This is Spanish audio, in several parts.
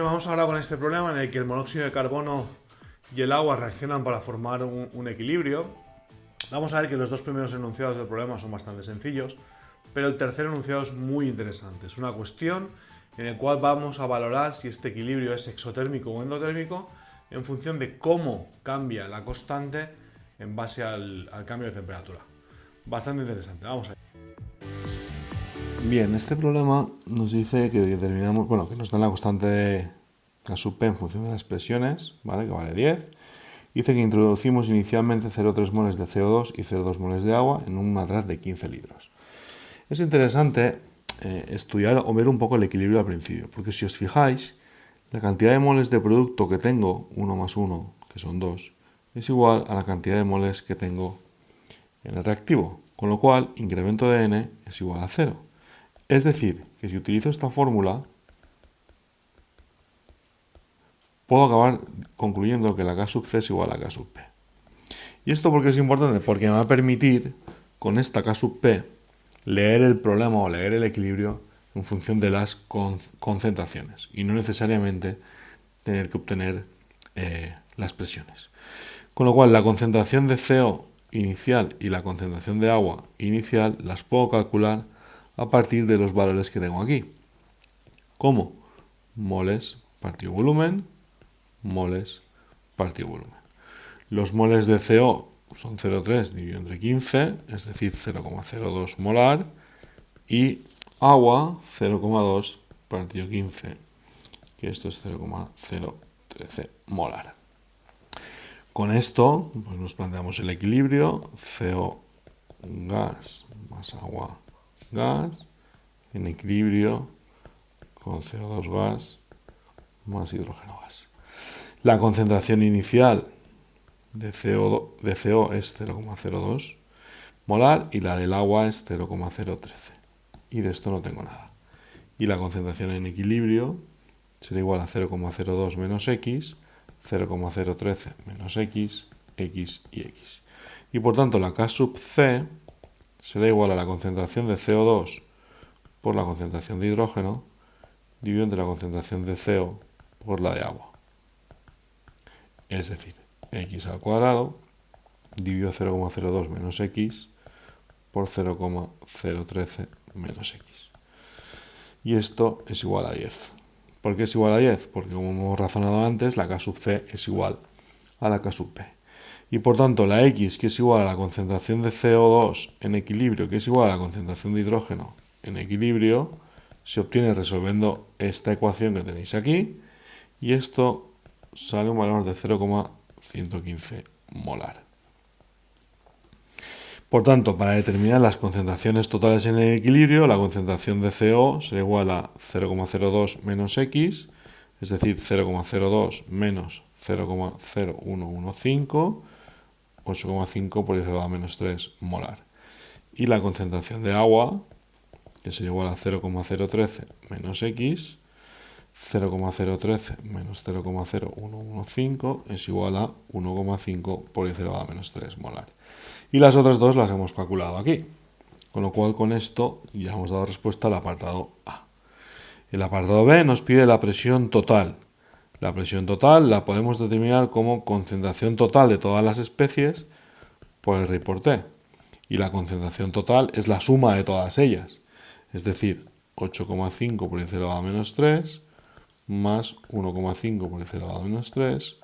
Vamos ahora con este problema en el que el monóxido de carbono y el agua reaccionan para formar un equilibrio. Vamos a ver que los dos primeros enunciados del problema son bastante sencillos, pero el tercer enunciado es muy interesante. Es una cuestión en la cual vamos a valorar si este equilibrio es exotérmico o endotérmico en función de cómo cambia la constante en base al cambio de temperatura. Bastante interesante, vamos a ver. Bien, este problema nos dice que determinamos, que nos dan la constante de K sub P en función de las presiones, ¿vale? Que vale 10. Dice que introducimos inicialmente 0,3 moles de CO2 y 0,2 moles de agua en un matraz de 15 litros. Es interesante estudiar o ver un poco el equilibrio al principio, porque si os fijáis, la cantidad de moles de producto que tengo, 1 más 1, que son 2, es igual a la cantidad de moles que tengo en el reactivo, con lo cual incremento de N es igual a 0. Es decir, que si utilizo esta fórmula, puedo acabar concluyendo que la K sub C es igual a K sub P. ¿Y esto por qué es importante? Porque me va a permitir, con esta K sub P, leer el problema o leer el equilibrio en función de las concentraciones y no necesariamente tener que obtener las presiones. Con lo cual, la concentración de CO inicial y la concentración de agua inicial las puedo calcular a partir de los valores que tengo aquí. ¿Cómo? Moles partido volumen, moles partido volumen. Los moles de CO son 0,3 dividido entre 15, es decir, 0,02 molar, y agua 0,2 partido 15, que esto es 0,013 molar. Con esto pues nos planteamos el equilibrio CO gas más agua gas en equilibrio con CO2 gas más hidrógeno gas. La concentración inicial de CO es 0,02 molar y la del agua es 0,013. Y de esto no tengo nada. Y la concentración en equilibrio será igual a 0,02 menos X, 0,013 menos X, X y X. Y por tanto la K sub C será igual a la concentración de CO2 por la concentración de hidrógeno dividido entre la concentración de CO por la de agua. Es decir, X al cuadrado dividido 0,02 menos X por 0,013 menos X. Y esto es igual a 10. ¿Por qué es igual a 10? Porque como hemos razonado antes, la K sub C es igual a la K sub P. Y por tanto la X, que es igual a la concentración de CO2 en equilibrio, que es igual a la concentración de hidrógeno en equilibrio, se obtiene resolviendo esta ecuación que tenéis aquí, y esto sale un valor de 0,115 molar. Por tanto, para determinar las concentraciones totales en el equilibrio, la concentración de CO será igual a 0,02 menos X, es decir, 0,02 menos 0,0115, 8,5 por 10 elevado a menos 3 molar. Y la concentración de agua, que sería igual a 0,013 menos X, 0,013 menos 0,0115 es igual a 1,5 por 10 elevado a menos 3 molar. Y las otras dos las hemos calculado aquí. Con lo cual con esto ya hemos dado respuesta al apartado A. El apartado B nos pide la presión total. La presión total la podemos determinar como concentración total de todas las especies por el rey por T. Y la concentración total es la suma de todas ellas. Es decir, 8,5 por 10 elevado a menos 3 más 1,5 por 10 elevado a menos 3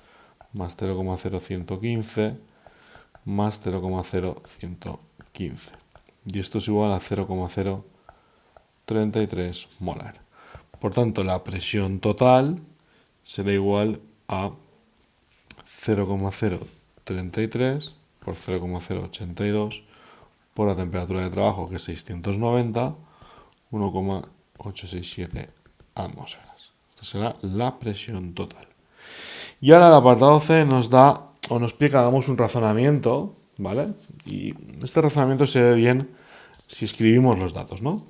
más 0,0115 más 0,0115. Y esto es igual a 0,033 molar. Por tanto, la presión total será igual a 0,033 por 0,082 por la temperatura de trabajo, que es 690, 1,867 atmósferas. Esta será la presión total. Y ahora el apartado C nos da o nos pide que hagamos un razonamiento, ¿vale? Y este razonamiento se ve bien si escribimos los datos, ¿no?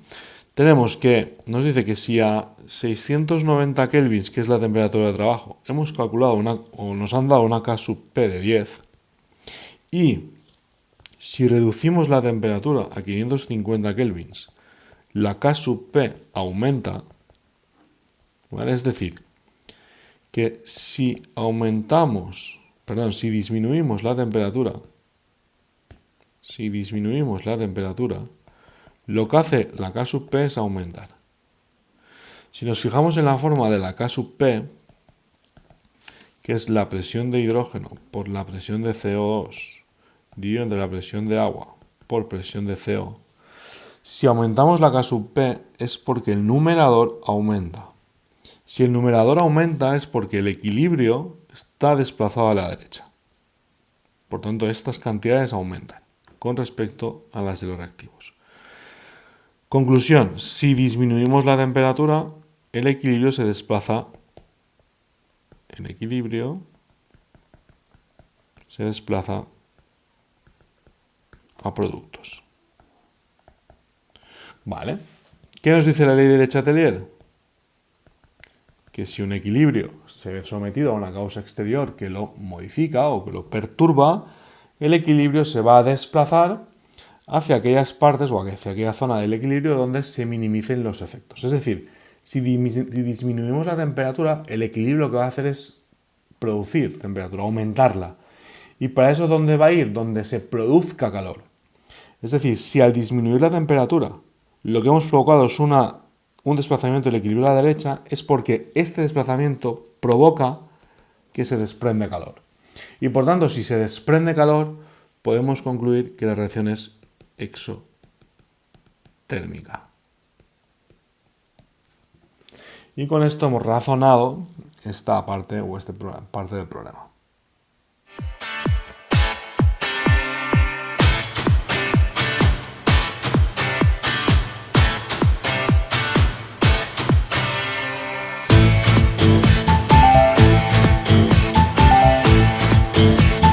Tenemos que, nos dice que si a 690 kelvins, que es la temperatura de trabajo, hemos calculado o nos han dado una K sub P de 10, y si reducimos la temperatura a 550 kelvins, la K sub P aumenta, ¿vale? Es decir, que si disminuimos la temperatura, lo que hace la K sub P es aumentar. Si nos fijamos en la forma de la K sub P, que es la presión de hidrógeno por la presión de CO2 dividido entre la presión de agua por presión de CO, si aumentamos la K sub P es porque el numerador aumenta. Si el numerador aumenta es porque el equilibrio está desplazado a la derecha. Por tanto, estas cantidades aumentan con respecto a las de los reactivos. Conclusión, si disminuimos la temperatura, el equilibrio se desplaza a productos. ¿Vale? ¿Qué nos dice la ley de Le Chatelier? Que si un equilibrio se ve sometido a una causa exterior que lo modifica o que lo perturba, el equilibrio se va a desplazar hacia aquellas partes o hacia aquella zona del equilibrio donde se minimicen los efectos. Es decir, si disminuimos la temperatura, el equilibrio lo que va a hacer es producir temperatura, aumentarla. Y para eso, ¿dónde va a ir? Donde se produzca calor. Es decir, si al disminuir la temperatura lo que hemos provocado es un desplazamiento del equilibrio a la derecha, es porque este desplazamiento provoca que se desprende calor. Y por tanto, si se desprende calor, podemos concluir que la reacción es exotérmica. Y con esto hemos razonado esta parte o esta parte del problema.